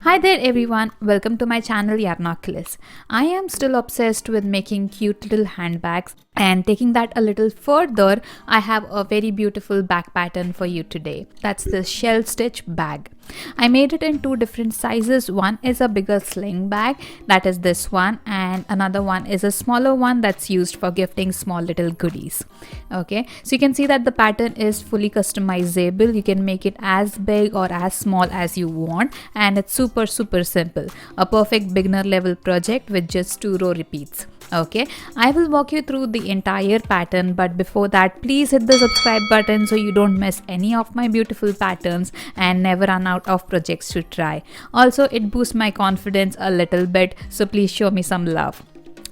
Hi there everyone, welcome to my channel Yarnoculus. I am still obsessed with making cute little handbags, and taking that a little further, I have a very beautiful bag pattern for you today. That's this shell stitch bag. I made it in two different sizes. One is a bigger sling bag, that is this one, and another one is a smaller one that's used for gifting small little goodies. Okay, so you can see that the pattern is fully customizable. You can make it as big or as small as you want, and it's super simple. A perfect beginner level project with just 2 row repeats. Okay, I will walk you through the entire pattern, but before that, please hit the subscribe button so you don't miss any of my beautiful patterns and never run out of projects to try. Also, it boosts my confidence a little bit, so please show me some love.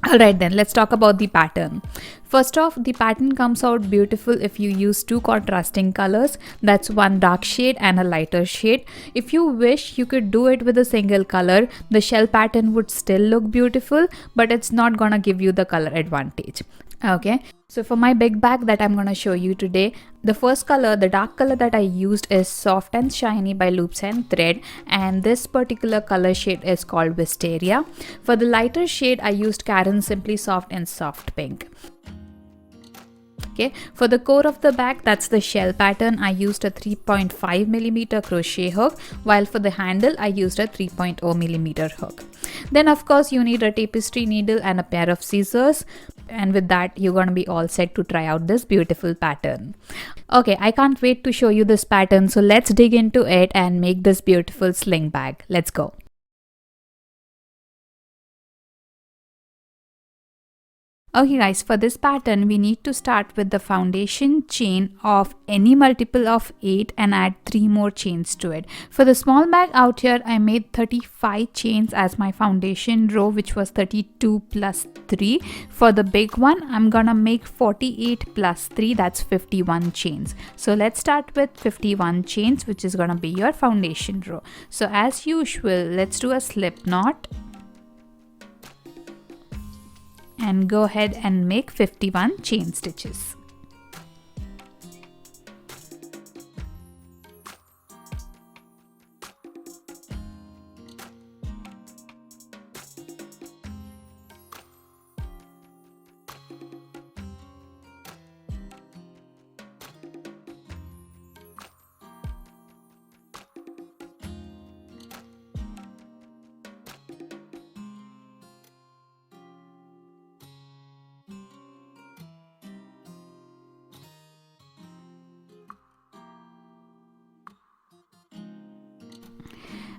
Alright then, let's talk about the pattern. First off, the pattern comes out beautiful if you use two contrasting colors. That's one dark shade and a lighter shade. If you wish, you could do it with a single color. The shell pattern would still look beautiful, but it's not gonna give you the color advantage. Okay, so for my big bag that I'm gonna show you today, the first color, the dark color that I used is Soft and Shiny by Loops and Thread, and this particular color shade is called Wisteria. For the lighter shade, I used Karen Simply Soft and Soft Pink. Okay, for the core of the bag, that's the shell pattern, I used a 3.5mm crochet hook, while for the handle I used a 3.0mm hook. Then of course you need a tapestry needle and a pair of scissors, and with that you're gonna be all set to try out this beautiful pattern. Okay, I can't wait to show you this pattern, so let's dig into it and make this beautiful sling bag. Let's go. Okay guys, for this pattern we need to start with the foundation chain of any multiple of 8 and add 3 more chains to it. For the small bag out here, I made 35 chains as my foundation row, which was 32 plus 3. For the big one, I'm gonna make 48 plus 3, that's 51 chains. So let's start with 51 chains, which is gonna be your foundation row. So as usual, let's do a slip knot and go ahead and make 51 chain stitches.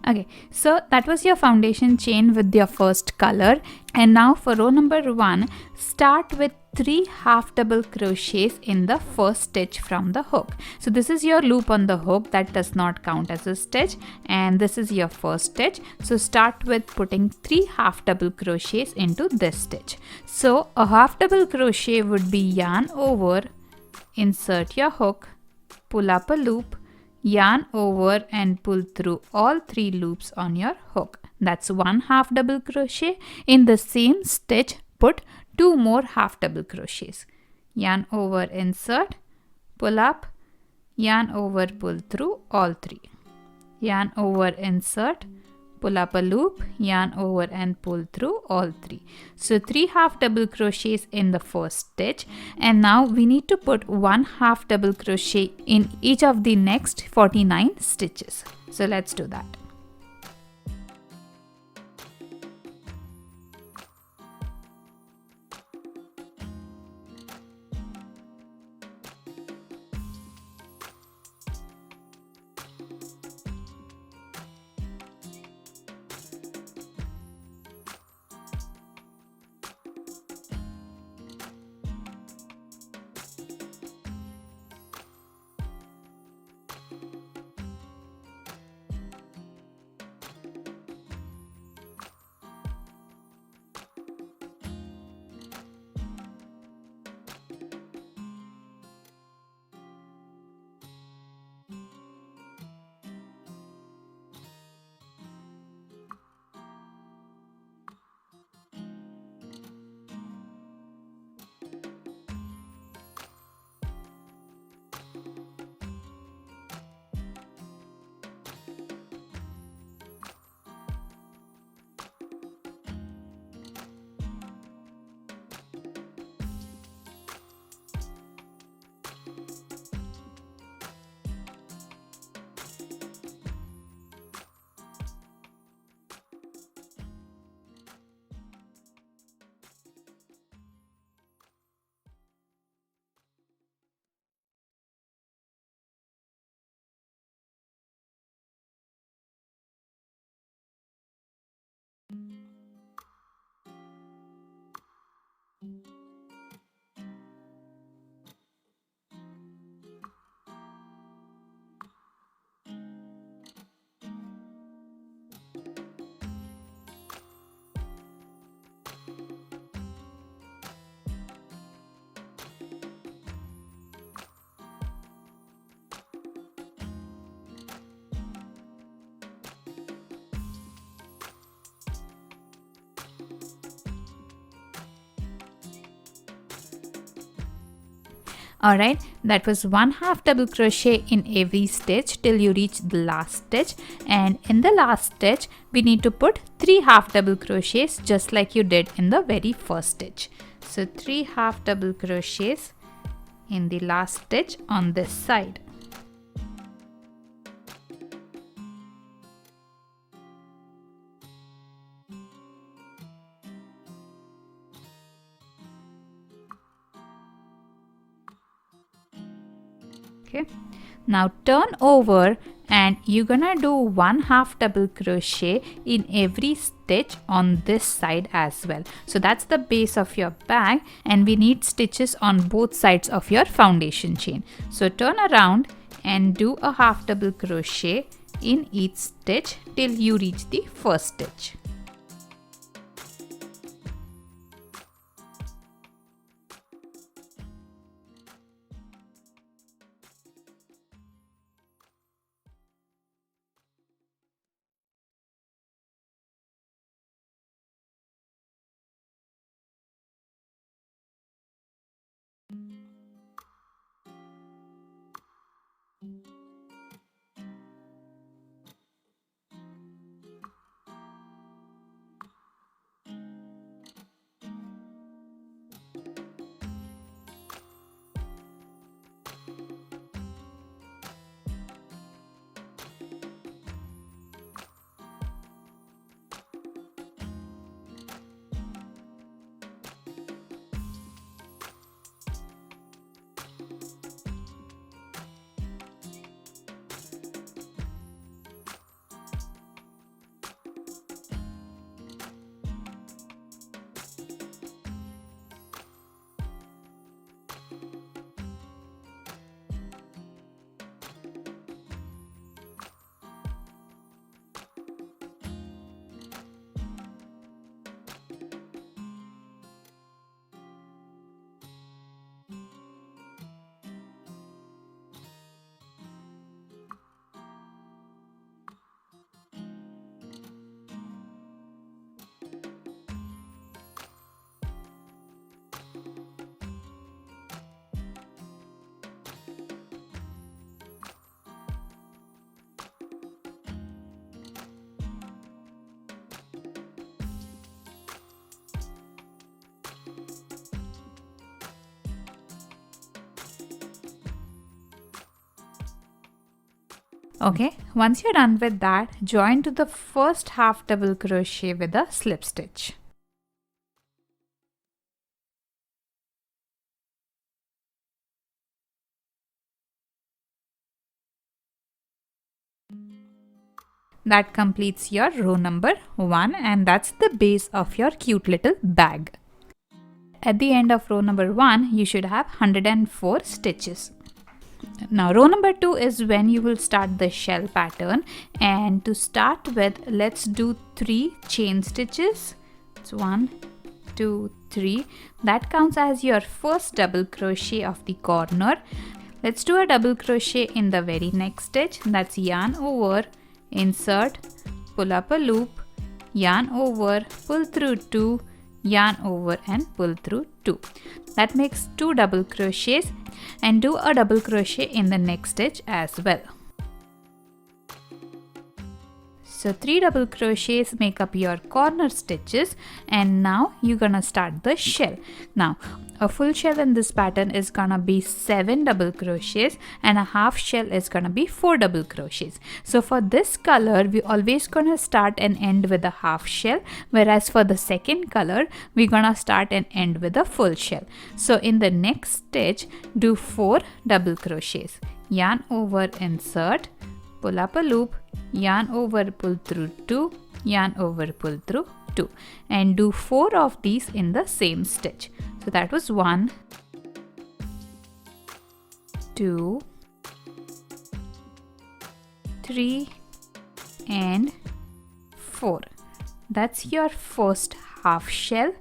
Okay, so that was your foundation chain with your first color, and now for row number 1, start with 3 half double crochets in the first stitch from the hook. So this is your loop on the hook, that does not count as a stitch, and this is your first stitch. So start with putting 3 half double crochets into this stitch. So a half double crochet would be yarn over, insert your hook, pull up a loop, yarn over and pull through all 3 loops on your hook. That's 1 half double crochet. In the same stitch, put 2 more half double crochets. Yarn over, insert, pull up, yarn over, pull through all 3. Yarn over, insert, pull up a loop, yarn over and pull through all 3. So 3 half double crochets in the first stitch, and now we need to put 1 half double crochet in each of the next 49 stitches. So let's do that. Alright, that was 1/2 double crochet in every stitch till you reach the last stitch, and in the last stitch we need to put 3 half double crochets just like you did in the very first stitch. So 3 half double crochets in the last stitch on this side. Okay, now turn over and you're gonna do 1/2 double crochet in every stitch on this side as well. So that's the base of your bag, and we need stitches on both sides of your foundation chain. So turn around and do a half double crochet in each stitch till you reach the first stitch. Okay, once you're done with that, join to the first half double crochet with a slip stitch. That completes your row number 1, and that's the base of your cute little bag. At the end of row number 1, you should have 104 stitches. Now row number 2 is when you will start the shell pattern, and to start with, let's do 3 chain stitches. It's 1, 2, 3. That counts as your first double crochet of the corner. Let's do a double crochet in the very next stitch. That's yarn over, insert, pull up a loop, yarn over, pull through 2, yarn over and pull through 2. That makes 2 double crochets, and do a double crochet in the next stitch as well. So 3 double crochets make up your corner stitches, and now you're gonna start the shell. Now a full shell in this pattern is gonna be 7 double crochets, and a half shell is gonna be 4 double crochets. So for this color, we always gonna start and end with a half shell, whereas for the second color, we're gonna start and end with a full shell. So in the next stitch, do 4 double crochets, yarn over, insert, pull up a loop, yarn over, pull through 2, yarn over, pull through 2 and do 4 of these in the same stitch. So that was 1, 2, 3 and 4. That's your first half shell.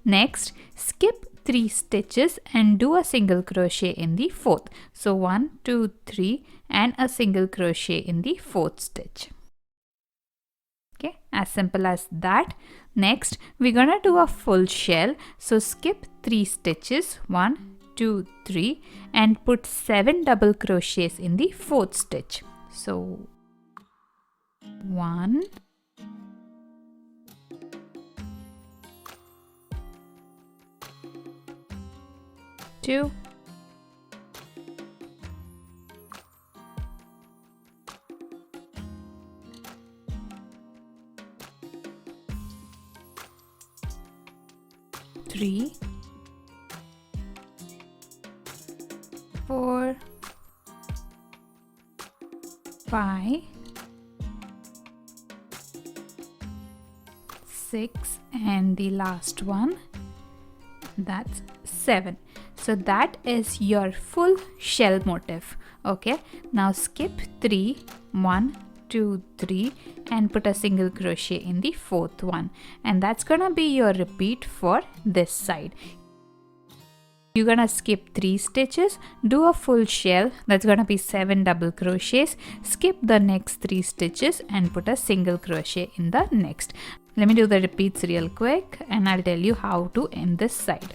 Next, skip 3 stitches and do a single crochet in the fourth. So 1, 2, 3 and a single crochet in the fourth stitch. Okay, as simple as that. Next, we're gonna do a full shell. So skip 3 stitches, 1, 2, 3 and put 7 double crochets in the fourth stitch. So 1, 2, 3, 4, 5, 6 and the last one, that's 7. So that is your full shell motif. Okay, now skip 3, 1, 2, 3 and put a single crochet in the fourth one, and that's gonna be your repeat for this side. You're gonna skip 3 stitches, do a full shell, that's gonna be 7 double crochets, skip the next 3 stitches and put a single crochet in the next. Let me do the repeats real quick and I'll tell you how to end this side.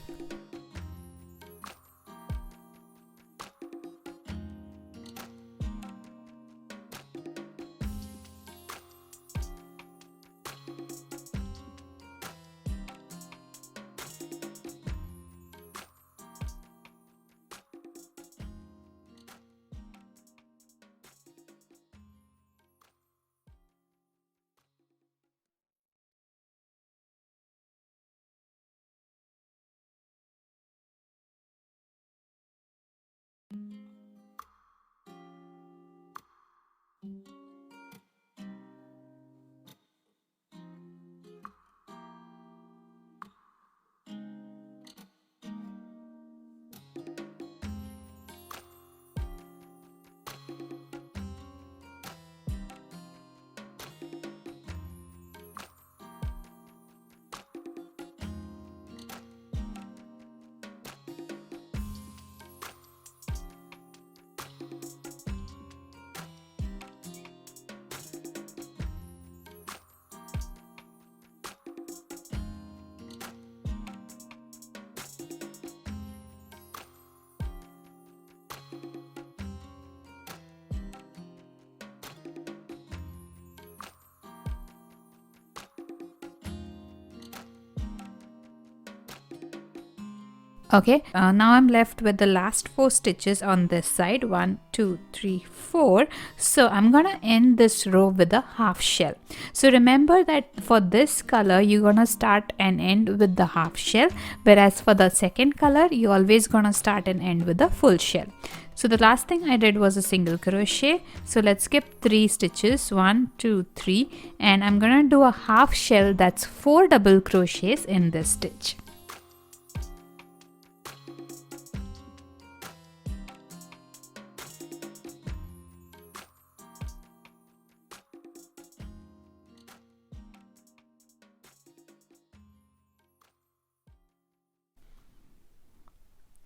Okay, now I'm left with the last 4 stitches on this side, 1, 2, 3, 4. So I'm gonna end this row with a half shell. So remember that for this color you're gonna start and end with the half shell, whereas for the second color you always gonna start and end with the full shell. So the last thing I did was a single crochet. So let's skip 3 stitches, 1, 2, 3 and I'm gonna do a half shell, that's 4 double crochets in this stitch.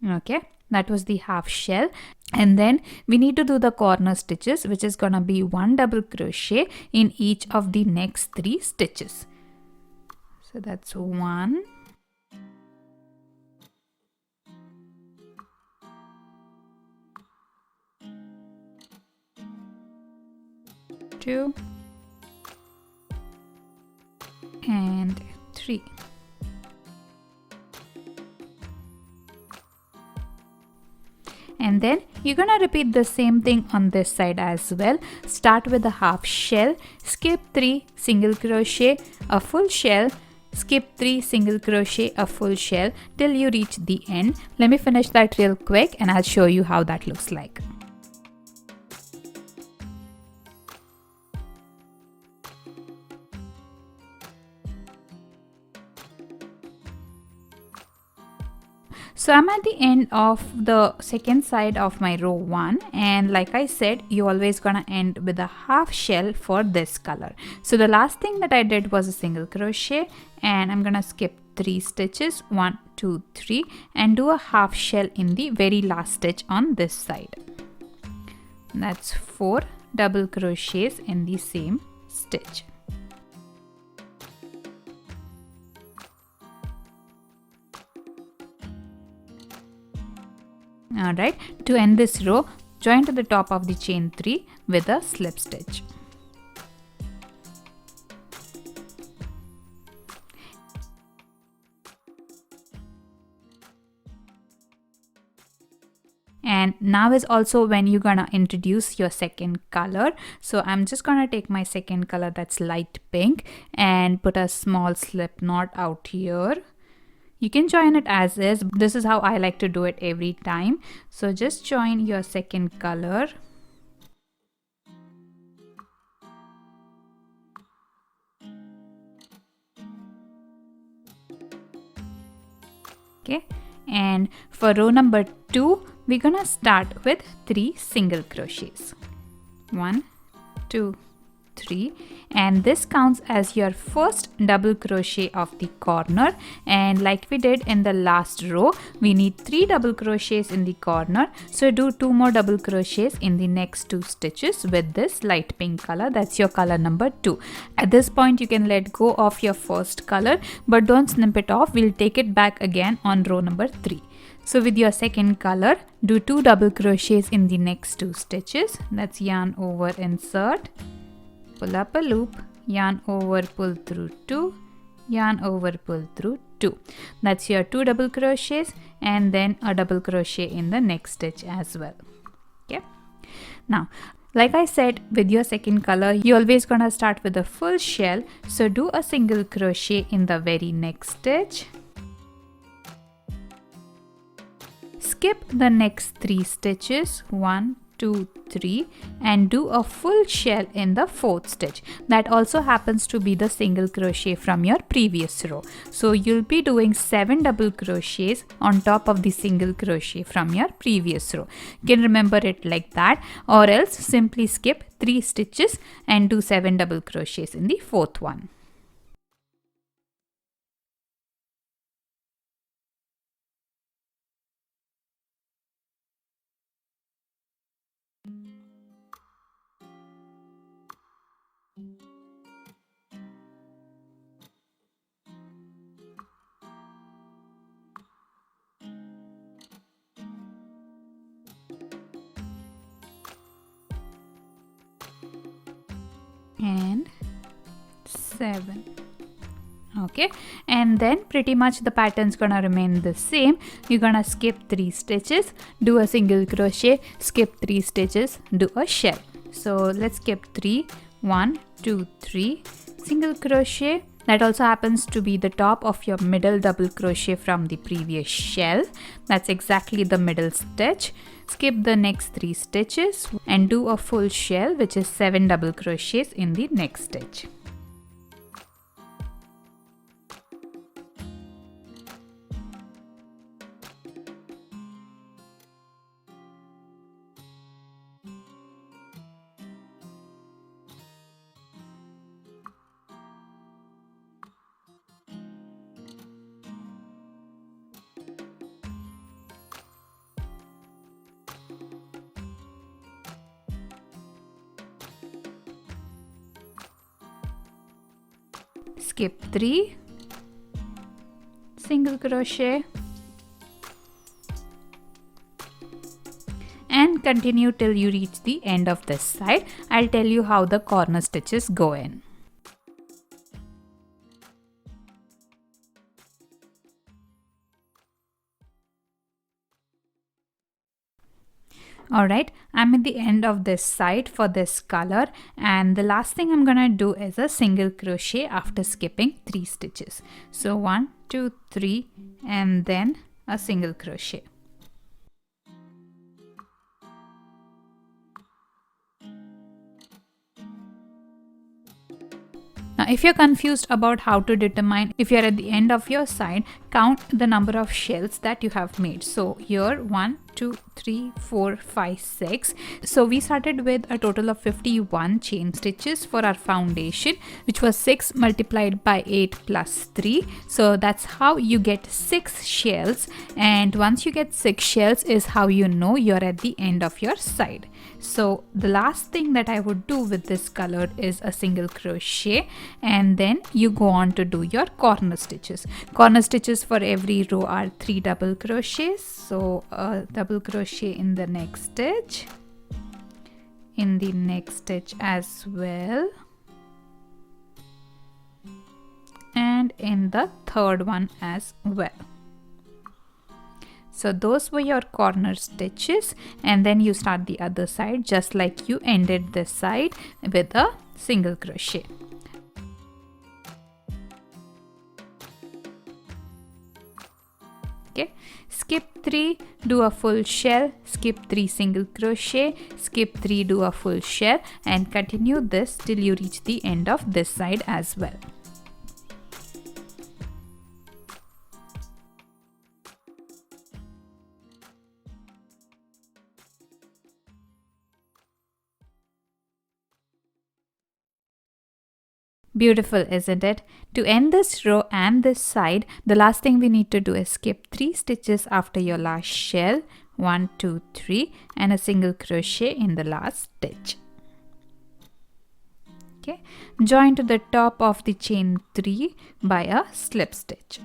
Okay, that was the half shell, and then we need to do the corner stitches, which is gonna be 1 double crochet in each of the next 3 stitches. So that's 1, 2 and 3. And then you're gonna repeat the same thing on this side as well. Start with a half shell, skip 3 single crochet, a full shell, skip 3 single crochet, a full shell till you reach the end. Let me finish that real quick and I'll show you how that looks like. So I'm at the end of the second side of my row 1, and like I said, you always gonna end with a half shell for this color. So the last thing that I did was a single crochet, and I'm gonna skip 3 stitches, 1 2 3, and do a half shell in the very last stitch on this side. That's 4 double crochets in the same stitch. Alright, to end this row, join to the top of the chain 3 with a slip stitch. And now is also when you're gonna introduce your second color. So I'm just gonna take my second color, that's light pink, and put a small slip knot out here. You can join it as is. This is how I like to do it every time. So just join your second color. Okay, and for row number 2, we're gonna start with 3 single crochets. 1 2 3, and this counts as your first double crochet of the corner. And like we did in the last row, we need 3 double crochets in the corner, so do 2 more double crochets in the next 2 stitches with this light pink color. That's your color number 2. At this point you can let go of your first color, but don't snip it off. We'll take it back again on row number 3. So with your second color, do 2 double crochets in the next 2 stitches. That's yarn over, insert, pull up a loop, yarn over, pull through 2, yarn over, pull through 2. That's your 2 double crochets, and then a double crochet in the next stitch as well. Okay, now like I said, with your second color, you're always gonna start with a full shell, so do a single crochet in the very next stitch, skip the next 3 stitches, 1 2 3, and do a full shell in the 4th stitch. That also happens to be the single crochet from your previous row. So you'll be doing 7 double crochets on top of the single crochet from your previous row. You can remember it like that, or else simply skip 3 stitches and do 7 double crochets in the 4th one. And 7. Okay, and then pretty much the pattern's gonna remain the same. You're gonna skip 3 stitches, do a single crochet, skip 3 stitches, do a shell. So let's skip 3, 1 2 3, single crochet. That also happens to be the top of your middle double crochet from the previous shell. That's exactly the middle stitch. Skip the next 3 stitches and do a full shell, which is 7 double crochets in the next stitch. Skip 3, single crochet, and continue till you reach the end of this side. I'll tell you how the corner stitches go in. Alright, I'm at the end of this side for this color, and the last thing I'm gonna do is a single crochet after skipping 3 stitches. So 1 2 3, and then a single crochet. Now, if you're confused about how to determine if you're at the end of your side, count the number of shells that you have made. So here 1, 2, 3, 4, 5, 6. So we started with a total of 51 chain stitches for our foundation, which was 6 multiplied by 8 plus 3. So that's how you get 6 shells. And once you get 6 shells is how you know you're at the end of your side. So the last thing that I would do with this color is a single crochet, and then you go on to do your corner stitches. Corner stitches for every row are 3 double crochets. So a double crochet in the next stitch, in the next stitch as well, and in the third one as well. So those were your corner stitches, and then you start the other side just like you ended this side with a single crochet. Okay, skip 3, do a full shell, skip 3 single crochet, skip 3, do a full shell, and continue this till you reach the end of this side as well. Beautiful, isn't it? To end this row and this side, the last thing we need to do is skip 3 stitches after your last shell, 1, 2, 3, and a single crochet in the last stitch. Okay, join to the top of the chain 3 by a slip stitch.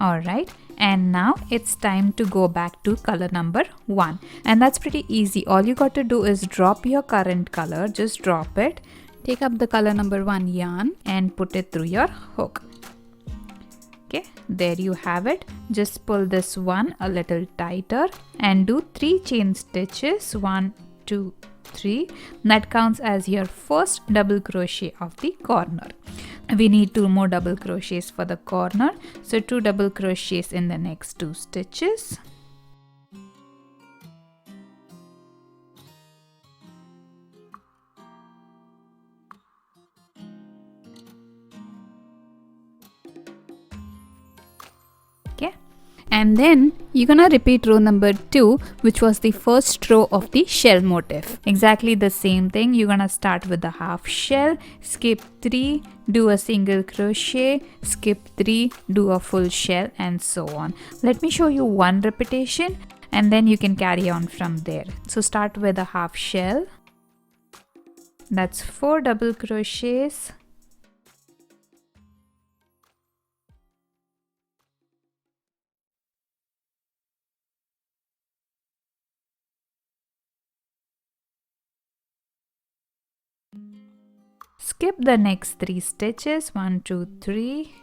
Alright, and now it's time to go back to color number 1, and that's pretty easy. All you got to do is drop your current color, just drop it, take up the color number 1 yarn and put it through your hook. Okay, there you have it. Just pull this one a little tighter and do 3 chain stitches, 1, 2, 3. That counts as your first double crochet of the corner. We need 2 more double crochets for the corner, so 2 double crochets in the next 2 stitches. Okay, and then you're gonna repeat row number 2, which was the first row of the shell motif. Exactly the same thing. You're gonna start with the half shell, skip 3, do a single crochet, skip 3, do a full shell, and so on. Let me show you one repetition and then you can carry on from there. So start with a half shell, that's 4 double crochets, skip the next 3 stitches, 1, 2, 3,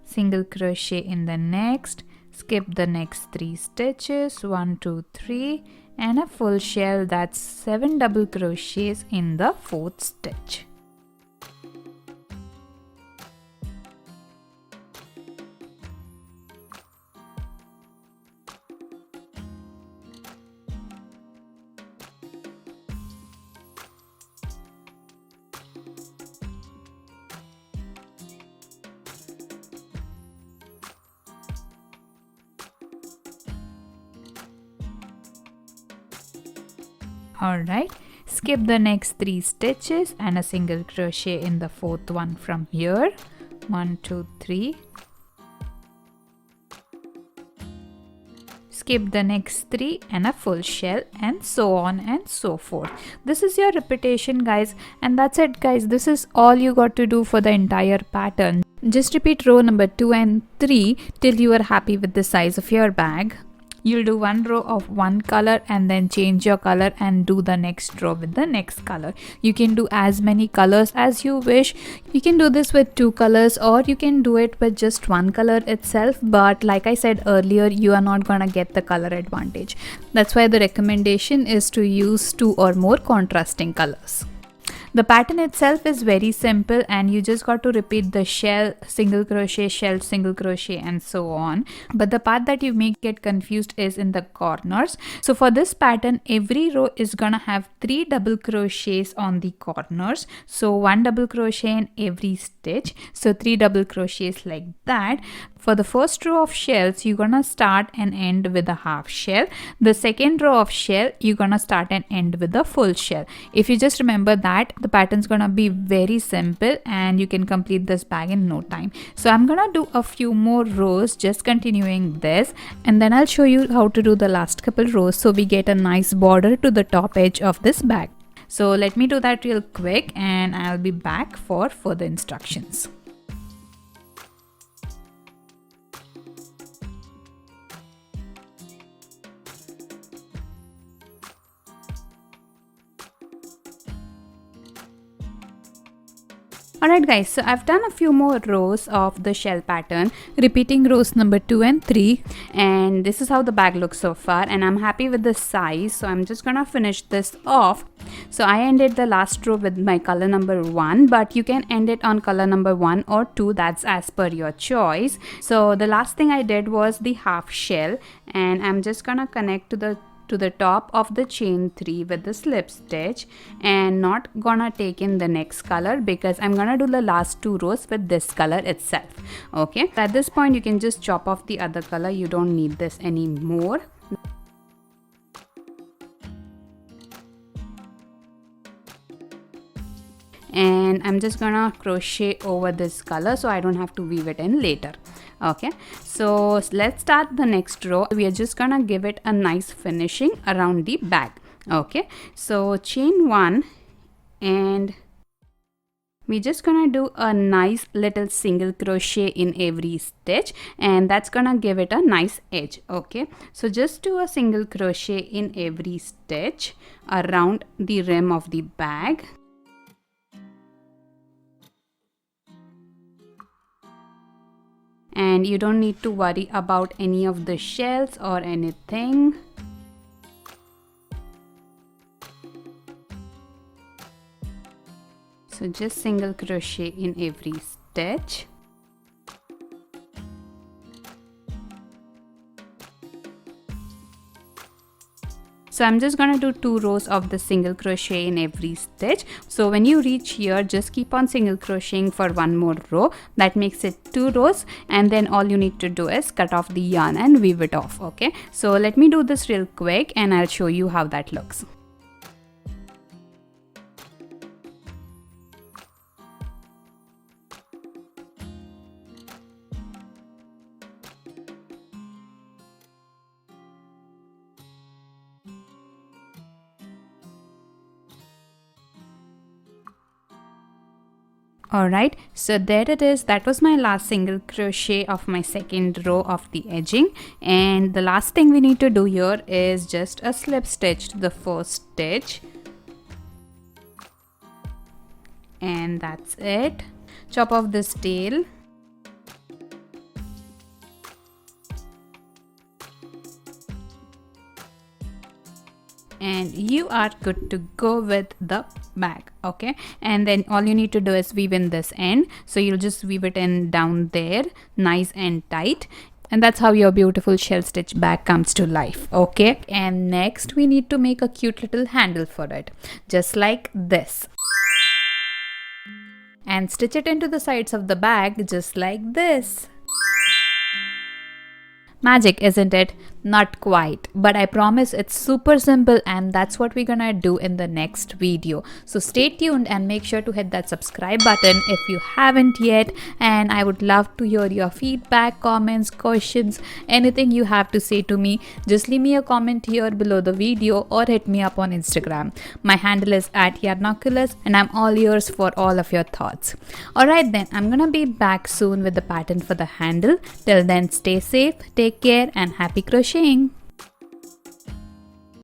single crochet in the next, skip the next 3 stitches, 1, 2, 3, and a full shell, that's 7 double crochets in the 4th stitch. Alright, skip the next 3 stitches and a single crochet in the 4th one from here, 1, 2, 3. Skip the next 3 and a full shell, and so on and so forth. This is your repetition, guys, and that's it, guys. This is all you got to do for the entire pattern. Just repeat row number 2 and 3 till you are happy with the size of your bag. You'll do one row of one color and then change your color and do the next row with the next color. You can do as many colors as you wish. You can do this with 2 colors or you can do it with just one color itself, but like I said earlier, you are not gonna get the color advantage. That's why the recommendation is to use 2 or more contrasting colors. The pattern itself is very simple, and you just got to repeat the shell, single crochet, shell, single crochet, and so on. But the part that you may get confused is in the corners. So for this pattern, every row is gonna have 3 double crochets on the corners. So 1 double crochet in every stitch. So 3 double crochets like that. For the first row of shells, you're gonna start and end with a half shell. The second row of shell, you're gonna start and end with a full shell. If you just remember that, the pattern's gonna be very simple and you can complete this bag in no time. So I'm gonna do a few more rows, just continuing this, and then I'll show you how to do the last couple rows so we get a nice border to the top edge of this bag. So let me do that real quick and I'll be back for further instructions. Alright guys, so I've done a few more rows of the shell pattern, repeating rows number 2 and 3, and this is how the bag looks so far, and I'm happy with the size, so I'm just gonna finish this off. So I ended the last row with my color number 1, but you can end it on color number 1 or 2, that's as per your choice. So the last thing I did was the half shell, and I'm just gonna connect to the top of the chain 3 with the slip stitch, and not gonna take in the next color because I'm gonna do the last 2 rows with this color itself. Okay, at this point you can just chop off the other color, you don't need this anymore. And I'm just gonna crochet over this color so I don't have to weave it in later. Okay, so let's start the next row. We are just gonna give it a nice finishing around the bag. Okay, so chain 1, and we're just gonna do a nice little single crochet in every stitch, and that's gonna give it a nice edge. Okay, so just do a single crochet in every stitch around the rim of the bag. And you don't need to worry about any of the shells or anything. So just single crochet in every stitch. So I'm just gonna do 2 rows of the single crochet in every stitch. So when you reach here, just keep on single crocheting for 1 more row. That makes it 2 rows, and then all you need to do is cut off the yarn and weave it off. Okay, so let me do this real quick and I'll show you how that looks. Alright, so there it is. That was my last single crochet of my second row of the edging, and the last thing we need to do here is just a slip stitch to the first stitch, and that's it. Chop off this tail. And you are good to go with the bag. Okay, and then all you need to do is weave in this end, so you'll just weave it in down there nice and tight, and that's how your beautiful shell stitch bag comes to life. Okay, and next we need to make a cute little handle for it, just like this, and stitch it into the sides of the bag just like this. Magic, isn't it? Not quite, but I promise it's super simple, and that's what we're gonna do in the next video. So stay tuned and make sure to hit that subscribe button if you haven't yet, and I would love to hear your feedback, comments, questions, anything you have to say to me. Just leave me a comment here below the video or hit me up on Instagram. My handle is @Yarnoculus, and I'm all ears for all of your thoughts. Alright then, I'm gonna be back soon with the pattern for the handle. Till then, stay safe, take care, and happy crocheting!